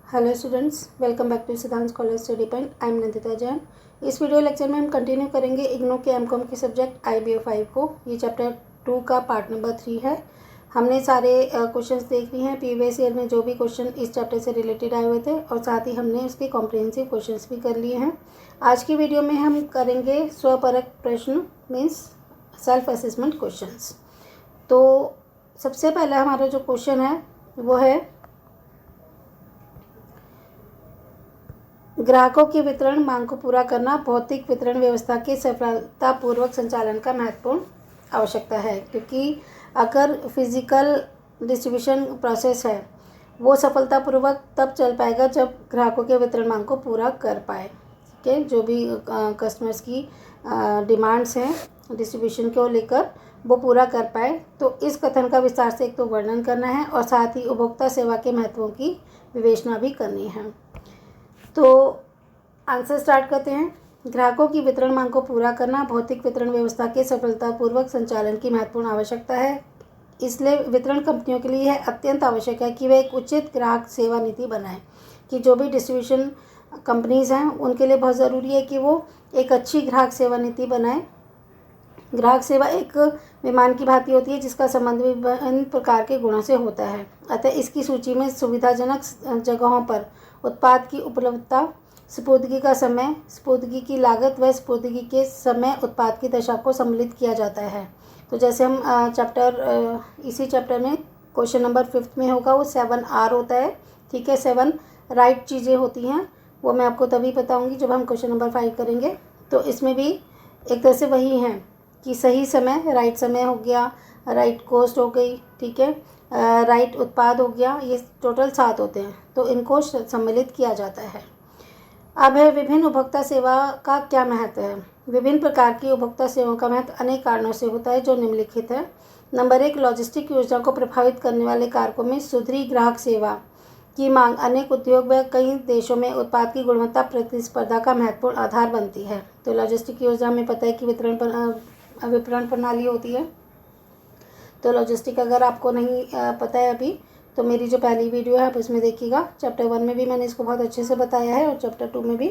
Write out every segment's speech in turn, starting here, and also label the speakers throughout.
Speaker 1: Hello students, welcome back to Siddhant college study point. I am Nandita Jain. इस video lecture में हम continue करेंगे इग्नू के एमकॉम के सब्जेक्ट IBO 5 को। ये चैप्टर 2 का पार्ट नंबर 3 है। हमने सारे क्वेश्चंस देख लिए हैं प्रीवियस ईयर में जो भी क्वेश्चन इस चैप्टर से रिलेटेड आए हुए थे, और साथ ही हमने उसके कॉम्प्रिहेंसिव क्वेश्चंस भी कर लिए हैं। आज की वीडियो में हम करेंगे स्वपरक प्रश्न, मीन्स सेल्फ असेसमेंट क्वेश्चंस। तो सबसे पहला हमारा जो क्वेश्चन है वो है ग्राहकों की वितरण मांग को पूरा करना भौतिक वितरण व्यवस्था के सफलतापूर्वक संचालन का महत्वपूर्ण आवश्यकता है, क्योंकि अगर फिजिकल डिस्ट्रीब्यूशन प्रोसेस है वो सफलतापूर्वक तब चल पाएगा जब ग्राहकों के वितरण मांग को पूरा कर पाए। ठीक है, जो भी कस्टमर्स की डिमांड्स हैं डिस्ट्रीब्यूशन को लेकर वो पूरा कर पाए। तो इस कथन का विस्तार से एक तो वर्णन करना है और साथ ही उपभोक्ता सेवा के महत्वों की विवेचना भी करनी है। तो आंसर स्टार्ट करते हैं। ग्राहकों की वितरण मांग को पूरा करना भौतिक वितरण व्यवस्था के सफलतापूर्वक संचालन की महत्वपूर्ण आवश्यकता है। इसलिए वितरण कंपनियों के लिए यह अत्यंत आवश्यक है कि वे एक उचित ग्राहक सेवा नीति बनाएं। कि जो भी डिस्ट्रीब्यूशन कंपनीज हैं उनके लिए बहुत ज़रूरी है कि वो एक अच्छी ग्राहक सेवा नीति बनाएं। ग्राहक सेवा एक विमान की भांति होती है जिसका संबंध विभिन्न प्रकार के गुणों से होता है। अतः इसकी सूची में सुविधाजनक जगहों पर उत्पाद की उपलब्धता, स्पुर्दगी का समय, स्पुर्दगी की लागत व स्पुर्दगी के समय उत्पाद की दशा को सम्मिलित किया जाता है। तो जैसे हम इसी चैप्टर में क्वेश्चन नंबर 5 में होगा वो 7R होता है। ठीक है, 7 राइट चीज़ें होती हैं, वो मैं आपको तभी बताऊंगी जब हम क्वेश्चन नंबर 5 करेंगे। तो इसमें भी एक तरह से वही हैं कि सही समय, राइट समय हो गया, राइट कॉस्ट हो गई, ठीक है, राइट उत्पाद हो गया। ये टोटल 7 होते हैं, तो इनको सम्मिलित किया जाता है। अब है विभिन्न उपभोक्ता सेवा का क्या महत्व है। विभिन्न प्रकार की उपभोक्ता सेवाओं का महत्व अनेक कारणों से होता है जो निम्नलिखित है। नंबर 1, लॉजिस्टिक योजना को प्रभावित करने वाले कारकों में सुधरी ग्राहक सेवा की मांग अनेक उद्योग व कई देशों में उत्पाद की गुणवत्ता प्रतिस्पर्धा का महत्वपूर्ण आधार बनती है। तो लॉजिस्टिक योजना में पता है कि विपणन प्रणाली होती है। तो लॉजिस्टिक अगर आपको नहीं पता है अभी, तो मेरी जो पहली वीडियो है आप उसमें देखिएगा। चैप्टर 1 में भी मैंने इसको बहुत अच्छे से बताया है और चैप्टर 2 में भी।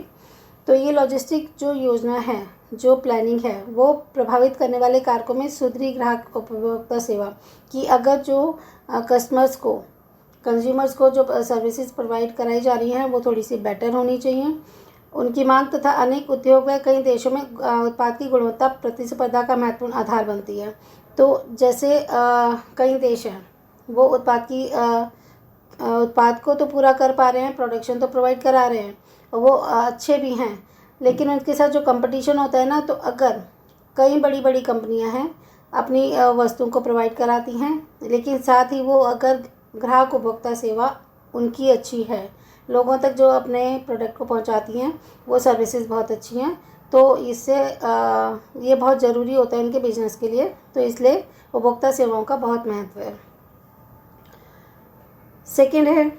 Speaker 1: तो ये लॉजिस्टिक जो योजना है, जो प्लानिंग है, वो प्रभावित करने वाले कारकों में सुधरी ग्राहक उपभोक्ता सेवा की अगर जो कंज्यूमर्स को जो सर्विसेज प्रोवाइड कराई जा रही हैं वो थोड़ी सी बेटर होनी चाहिए। उनकी मांग तथा अनेक उद्योग व कई देशों में उत्पाद की गुणवत्ता प्रतिस्पर्धा का महत्वपूर्ण आधार बनती है। तो जैसे कई देश हैं वो उत्पाद को तो पूरा कर पा रहे हैं, प्रोडक्शन तो प्रोवाइड करा रहे हैं और वो अच्छे भी हैं, लेकिन उनके साथ जो कंपटीशन होता है ना, तो अगर कई बड़ी बड़ी कंपनियां हैं अपनी वस्तुओं को प्रोवाइड कराती हैं, लेकिन साथ ही वो अगर ग्राहक उपभोक्ता सेवा उनकी अच्छी है, लोगों तक जो अपने प्रोडक्ट को पहुंचाती हैं वो सर्विसेज बहुत अच्छी हैं, तो इससे ये बहुत ज़रूरी होता है इनके बिजनेस के लिए। तो इसलिए उपभोक्ता सेवाओं का बहुत महत्व है। सेकंड है,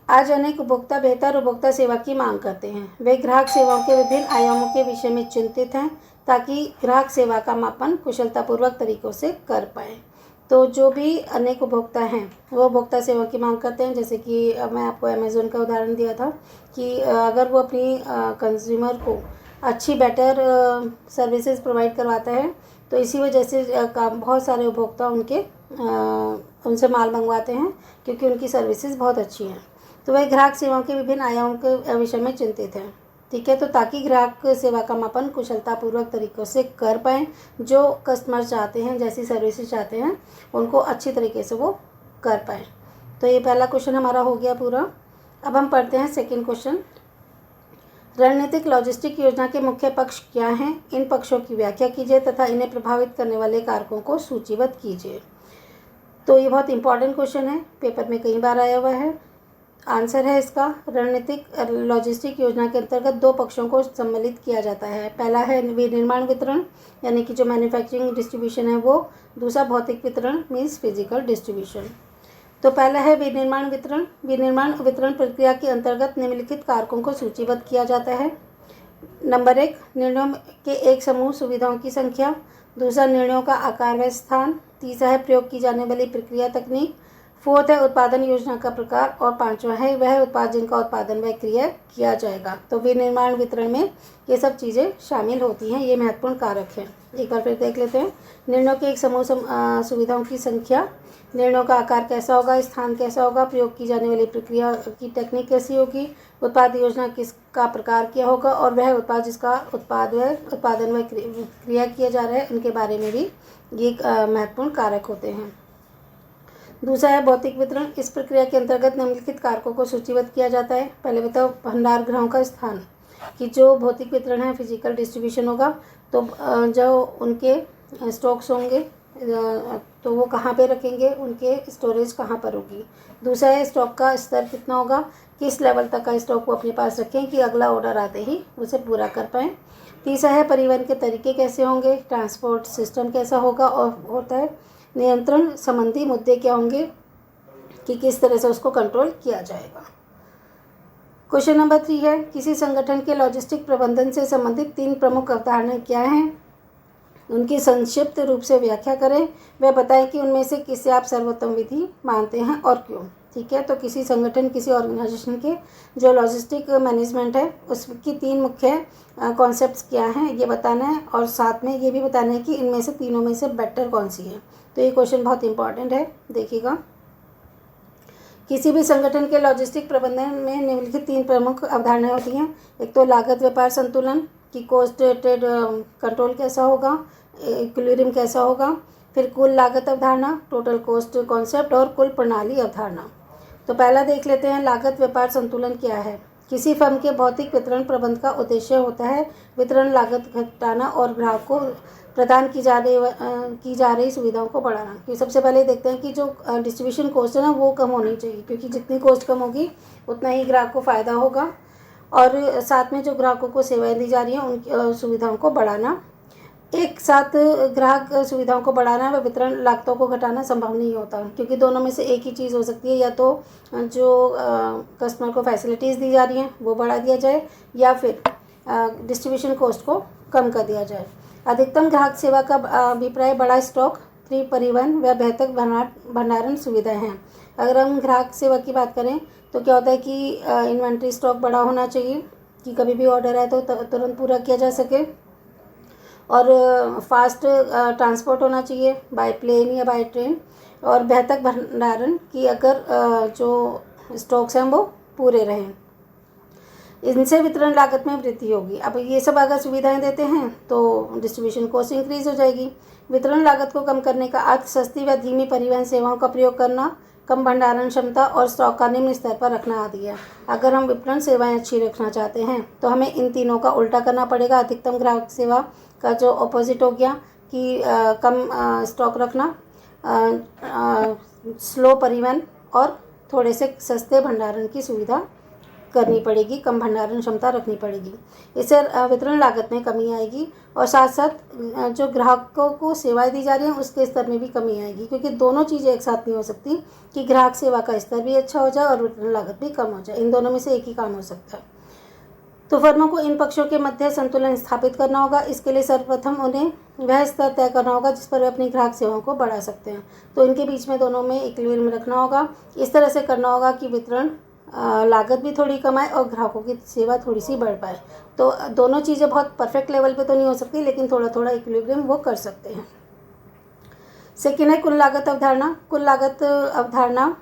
Speaker 1: आज अनेक उपभोक्ता बेहतर उपभोक्ता सेवा की मांग करते हैं। वे ग्राहक सेवाओं के विभिन्न आयामों के विषय में चिंतित हैं ताकि ग्राहक सेवा का मापन कुशलतापूर्वक तरीकों से कर पाएँ। तो जो भी अनेक उपभोक्ता हैं वो उपभोक्ता सेवा की मांग करते हैं। जैसे कि मैं आपको अमेज़ोन का उदाहरण दिया था कि अगर वो अपनी कंज्यूमर को अच्छी बेटर सर्विसेज प्रोवाइड करवाता है, तो इसी वजह से बहुत सारे उपभोक्ता उनसे माल मंगवाते हैं क्योंकि उनकी सर्विसेज बहुत अच्छी हैं। तो वह ग्राहक सेवाओं के विभिन्न आयामों के विषय में चिंतित हैं। ठीक है, तो ताकि ग्राहक सेवा का मापन कुशलतापूर्वक तरीक़ों से कर पाएँ, जो कस्टमर चाहते हैं, जैसी सर्विसेज चाहते हैं, उनको अच्छी तरीके से वो कर पाएँ। तो ये पहला क्वेश्चन हमारा हो गया पूरा। अब हम पढ़ते हैं सेकंड क्वेश्चन। रणनीतिक लॉजिस्टिक योजना के मुख्य पक्ष क्या हैं? इन पक्षों की व्याख्या कीजिए तथा इन्हें प्रभावित करने वाले कारकों को सूचीबद्ध कीजिए। तो ये बहुत इंपॉर्टेंट क्वेश्चन है, पेपर में कई बार आया हुआ है। आंसर है इसका, रणनीतिक लॉजिस्टिक योजना के अंतर्गत 2 पक्षों को सम्मिलित किया जाता है। पहला है विनिर्माण वितरण, यानी कि जो मैन्युफैक्चरिंग डिस्ट्रीब्यूशन है वो। दूसरा भौतिक वितरण, मीन्स फिजिकल डिस्ट्रीब्यूशन। तो पहला है विनिर्माण वितरण। विनिर्माण वितरण प्रक्रिया के अंतर्गत निम्नलिखित कारकों को सूचीबद्ध किया जाता है। नंबर 1, निर्णयों के एक समूह, सुविधाओं की संख्या। दूसरा, निर्णयों का आकार व स्थान। तीसरा है प्रयोग की जाने वाली प्रक्रिया तकनीक। फोर्थ है उत्पादन योजना का प्रकार, और पांचवा है वह उत्पाद जिनका उत्पादन व क्रय किया जाएगा। तो विनिर्माण वितरण में ये सब चीज़ें शामिल होती हैं, ये महत्वपूर्ण कारक हैं। एक बार फिर देख लेते हैं। निर्णयों के एक समूह सुविधाओं की संख्या, निर्णयों का आकार कैसा होगा, स्थान कैसा होगा, प्रयोग की जाने वाली प्रक्रिया की टेक्निक कैसी होगी, उत्पाद योजना किसका प्रकार क्या होगा, और वह उत्पाद जिसका उत्पादन व क्रिया किया जा रहा है, इनके बारे में भी ये महत्वपूर्ण कारक होते हैं। दूसरा है भौतिक वितरण। इस प्रक्रिया के अंतर्गत निम्नलिखित कारकों को सूचीबद्ध किया जाता है। पहले बताओ भंडार गृहों का स्थान, कि जो भौतिक वितरण है फिजिकल डिस्ट्रीब्यूशन होगा, तो जो उनके स्टॉक्स होंगे तो वो कहाँ पे रखेंगे, उनके स्टोरेज कहाँ पर होगी। दूसरा है स्टॉक का स्तर कितना होगा, किस लेवल तक का स्टॉक वो अपने पास रखें कि अगला ऑर्डर आते ही उसे पूरा कर पाएँ। तीसरा है परिवहन के तरीके कैसे होंगे, ट्रांसपोर्ट सिस्टम कैसा होगा, और होता है नियंत्रण संबंधी मुद्दे क्या होंगे कि किस तरह से उसको कंट्रोल किया जाएगा। क्वेश्चन नंबर 3 है किसी संगठन के लॉजिस्टिक प्रबंधन से संबंधित 3 प्रमुख अवधारणाएं क्या हैं, उनकी संक्षिप्त रूप से व्याख्या करें। वह बताएं कि उनमें से किसे आप सर्वोत्तम विधि मानते हैं और क्यों। ठीक है, तो किसी संगठन किसी ऑर्गेनाइजेशन के जो लॉजिस्टिक मैनेजमेंट है उसकी 3 मुख्य कॉन्सेप्ट्स क्या हैं ये बताना है, और साथ में ये भी बताना है कि इनमें से तीनों में से बेटर कौन सी है। तो ये क्वेश्चन बहुत इंपॉर्टेंट है, देखिएगा। किसी भी संगठन के लॉजिस्टिक प्रबंधन में निम्नलिखित 3 प्रमुख अवधारणाएं होती हैं। एक तो लागत व्यापार संतुलन कि कॉस्ट ट्रेड कंट्रोल कैसा होगा, इक्विलिब्रियम कैसा होगा, फिर कुल लागत अवधारणा टोटल कॉस्ट कॉन्सेप्ट, और कुल प्रणाली अवधारणा। तो पहला देख लेते हैं लागत व्यापार संतुलन क्या है। किसी फर्म के भौतिक वितरण प्रबंध का उद्देश्य होता है वितरण लागत घटाना और ग्राहक को प्रदान की जा रही सुविधाओं को बढ़ाना। कि सबसे पहले देखते हैं कि जो डिस्ट्रीब्यूशन कॉस्ट है ना वो कम होनी चाहिए, क्योंकि जितनी कॉस्ट कम होगी उतना ही ग्राहक को फ़ायदा होगा, और साथ में जो ग्राहकों को सेवाएं दी जा रही हैं उनकी सुविधाओं को बढ़ाना। एक साथ ग्राहक सुविधाओं को बढ़ाना व वितरण लागतों को घटाना संभव नहीं होता, क्योंकि दोनों में से एक ही चीज़ हो सकती है, या तो जो कस्टमर को फैसिलिटीज़ दी जा रही हैं वो बढ़ा दिया जाए, या फिर डिस्ट्रीब्यूशन कॉस्ट को कम कर दिया जाए। अधिकतम ग्राहक सेवा का अभिप्राय बड़ा स्टॉक, फ्री परिवहन व बेहतर भंडारण सुविधाएं हैं। अगर हम ग्राहक सेवा की बात करें तो क्या होता है कि इन्वेंट्री स्टॉक बड़ा होना चाहिए कि कभी भी ऑर्डर आए तो तुरंत पूरा किया जा सके, और फास्ट ट्रांसपोर्ट होना चाहिए बाय प्लेन या बाय ट्रेन, और बेहतर भंडारण कि अगर जो स्टॉक्स हैं वो पूरे रहें। इनसे वितरण लागत में वृद्धि होगी। अब ये सब अगर सुविधाएं देते हैं तो डिस्ट्रीब्यूशन कॉस्ट इंक्रीज हो जाएगी। वितरण लागत को कम करने का अर्थ सस्ती व धीमी परिवहन सेवाओं का प्रयोग करना, कम भंडारण क्षमता और स्टॉक का निम्न स्तर पर रखना आदि है। अगर हम विपणन सेवाएं अच्छी रखना चाहते हैं तो हमें इन तीनों का उल्टा करना पड़ेगा। अधिकतम ग्राहक सेवा का जो ऑपोजिट हो गया कि कम स्टॉक रखना, स्लो परिवहन, और थोड़े से सस्ते भंडारण की सुविधा करनी पड़ेगी, कम भंडारण क्षमता रखनी पड़ेगी। इससे वितरण लागत में कमी आएगी, और साथ साथ जो ग्राहकों को सेवाएं दी जा रही हैं उसके स्तर में भी कमी आएगी, क्योंकि दोनों चीज़ें एक साथ नहीं हो सकती कि ग्राहक सेवा का स्तर भी अच्छा हो जाए और वितरण लागत भी कम हो जाए। इन दोनों में से एक ही काम हो सकता है। तो फर्मों को इन पक्षों के मध्य संतुलन स्थापित करना होगा। इसके लिए सर्वप्रथम उन्हें वह स्तर तय करना होगा जिस पर वे अपनी ग्राहक सेवाओं को बढ़ा सकते हैं। तो इनके बीच में दोनों में इक्विलिब्रियम रखना होगा। इस तरह से करना होगा कि वितरण लागत भी थोड़ी कम आए और ग्राहकों की सेवा थोड़ी सी बढ़ पाए। तो दोनों चीज़ें बहुत परफेक्ट लेवल पे तो नहीं हो सकती, लेकिन थोड़ा थोड़ा इक्विलिब्रियम वो कर सकते हैं। सेकेंड है कुल लागत अवधारणा। कुल लागत अवधारणा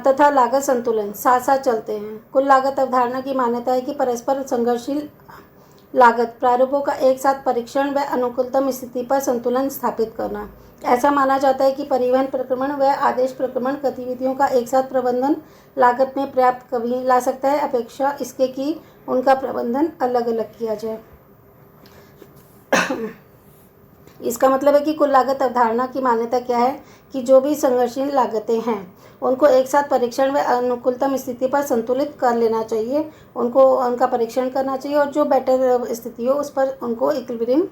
Speaker 1: तथा लागत संतुलन साथ साथ चलते हैं। कुल लागत अवधारणा की मान्यता है कि परस्पर संघर्षशील लागत प्रारूपों का एक साथ परीक्षण व अनुकूलतम स्थिति पर संतुलन स्थापित करना। ऐसा माना जाता है कि परिवहन प्रक्रमण व आदेश प्रक्रमण गतिविधियों का एक साथ प्रबंधन लागत में पर्याप्त कमी ला सकता है, अपेक्षा इसके कि उनका प्रबंधन अलग अलग किया जाए। इसका मतलब है कि कुल लागत अवधारणा की मान्यता क्या है कि जो भी संघर्षशील लागतें हैं उनको एक साथ परीक्षण व अनुकूलतम स्थिति पर संतुलित कर लेना चाहिए, उनका परीक्षण करना चाहिए, और जो बेटर स्थिति हो उस पर उनको इक्विलिब्रियम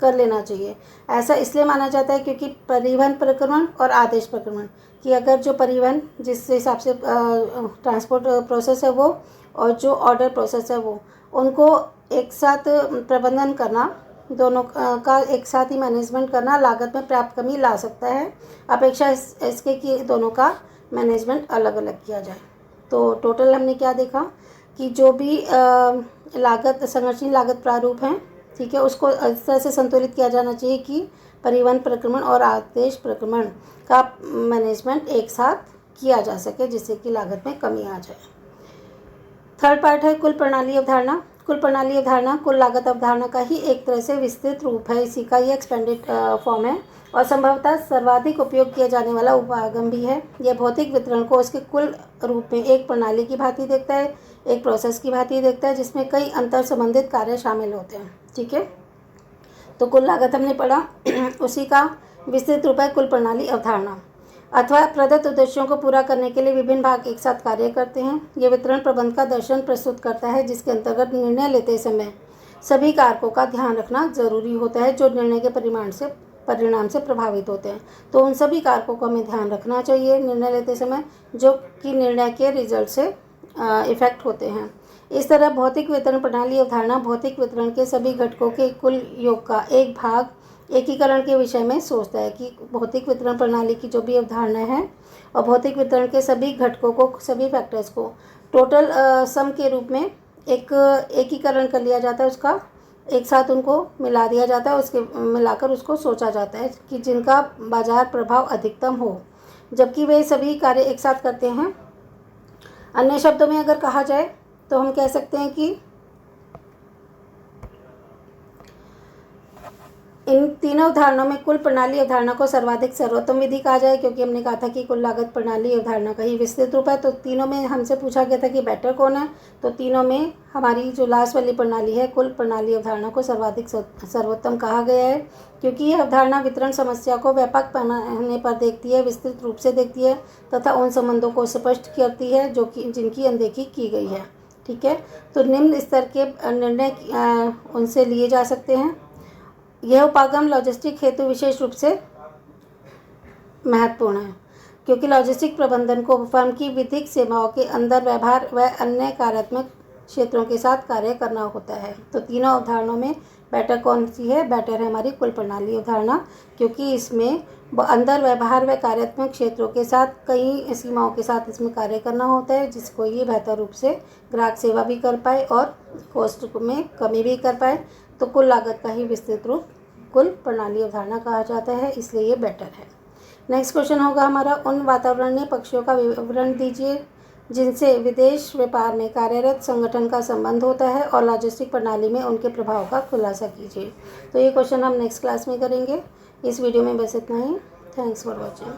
Speaker 1: कर लेना चाहिए। ऐसा इसलिए माना जाता है क्योंकि परिवहन प्रक्रमण और आदेश प्रक्रमण कि अगर जो परिवहन जिस हिसाब से ट्रांसपोर्ट प्रोसेस है वो, और जो ऑर्डर प्रोसेस है वो, उनको एक साथ प्रबंधन करना, दोनों का एक साथ ही मैनेजमेंट करना लागत में पर्याप्त कमी ला सकता है, अपेक्षा इसके कि दोनों का मैनेजमेंट अलग अलग किया जाए। तो टोटल हमने क्या देखा कि जो भी लागत संरचना लागत प्रारूप हैं, ठीक है, उसको इस तरह से संतुलित किया जाना चाहिए कि परिवहन प्रक्रमण और आदेश प्रक्रमण का मैनेजमेंट एक साथ किया जा सके, जिससे कि लागत में कमी आ जाए। थर्ड पार्ट है कुल प्रणाली अवधारणा। कुल प्रणाली अवधारणा कुल लागत अवधारणा का ही एक तरह से विस्तृत रूप है। इसी का ये एक्सपेंडेड फॉर्म है और संभवतः सर्वाधिक उपयोग किया जाने वाला उपागम भी है। यह भौतिक वितरण को उसके कुल रूप में एक प्रणाली की भांति देखता है, एक प्रोसेस की भांति देखता है, जिसमें कई अंतर संबंधित कार्य शामिल होते हैं। ठीक है, तो कुल लागत हमने पढ़ा, उसी का विस्तृत रूप है कुल प्रणाली अवधारणा। अथवा प्रदत्त उद्देश्यों को पूरा करने के लिए विभिन्न भाग एक साथ कार्य करते हैं। यह वितरण प्रबंध का दर्शन प्रस्तुत करता है, जिसके अंतर्गत निर्णय लेते समय सभी कारकों का ध्यान रखना जरूरी होता है जो निर्णय के परिणाम से प्रभावित होते हैं। तो उन सभी कारकों को हमें ध्यान रखना चाहिए निर्णय लेते समय, जो कि निर्णय के रिजल्ट से इफेक्ट होते हैं। इस तरह भौतिक वितरण प्रणाली अवधारणा भौतिक वितरण के सभी घटकों के कुल योग का एक भाग एकीकरण के विषय में सोचता है कि भौतिक वितरण प्रणाली की जो भी अवधारणा है और भौतिक वितरण के सभी घटकों को, सभी फैक्टर्स को टोटल सम के रूप में एक एकीकरण कर लिया जाता है, उसका एक साथ उनको मिला दिया जाता है, उसके मिलाकर उसको सोचा जाता है कि जिनका बाजार प्रभाव अधिकतम हो, जबकि वे सभी कार्य एक साथ करते हैं। अन्य शब्दों में अगर कहा जाए तो हम कह सकते हैं कि इन तीनों उदाहरणों में कुल प्रणाली अवधारणा को सर्वाधिक सर्वोत्तम विधि कहा जाए, क्योंकि हमने कहा था कि कुल लागत प्रणाली अवधारणा का ही विस्तृत रूप है। तो तीनों में हमसे पूछा गया था कि बेटर कौन है, तो तीनों में हमारी जो लास्ट वाली प्रणाली है कुल प्रणाली अवधारणा को सर्वाधिक सर्वोत्तम कहा गया है, क्योंकि यह अवधारणा वितरण समस्या को व्यापक पैमाने पर देखती है, विस्तृत रूप से देखती है तथा उन संबंधों को स्पष्ट करती है जो कि जिनकी अनदेखी की गई है। ठीक है, तो निम्न स्तर के निर्णय उनसे लिए जा सकते हैं। यह उपागम लॉजिस्टिक हेतु विशेष रूप से महत्वपूर्ण है, क्योंकि लॉजिस्टिक प्रबंधन को फर्म की विधिक सेवाओं के अंदर व्यवहार व अन्य कार्यात्मक क्षेत्रों के साथ कार्य करना होता है। तो तीनों अवधारणाओं में बेटर कौन सी है? बेटर है हमारी कुल प्रणाली अवधारणा, क्योंकि इसमें अंदर व्यवहार व कार्यात्मक क्षेत्रों के साथ कई सीमाओं के साथ इसमें कार्य करना होता है, जिसको ये बेहतर रूप से ग्राहक सेवा भी कर पाए और कॉस्ट में कमी भी कर पाए। तो कुल लागत का ही विस्तृत रूप कुल प्रणाली अवधारणा कहा जाता है, इसलिए ये बेटर है। नेक्स्ट क्वेश्चन होगा हमारा, उन वातावरणीय पक्षों का विवरण दीजिए जिनसे विदेश व्यापार में कार्यरत संगठन का संबंध होता है और लॉजिस्टिक प्रणाली में उनके प्रभाव का खुलासा कीजिए। तो ये क्वेश्चन हम नेक्स्ट क्लास में करेंगे। इस वीडियो में बस इतना ही। Thanks for watching.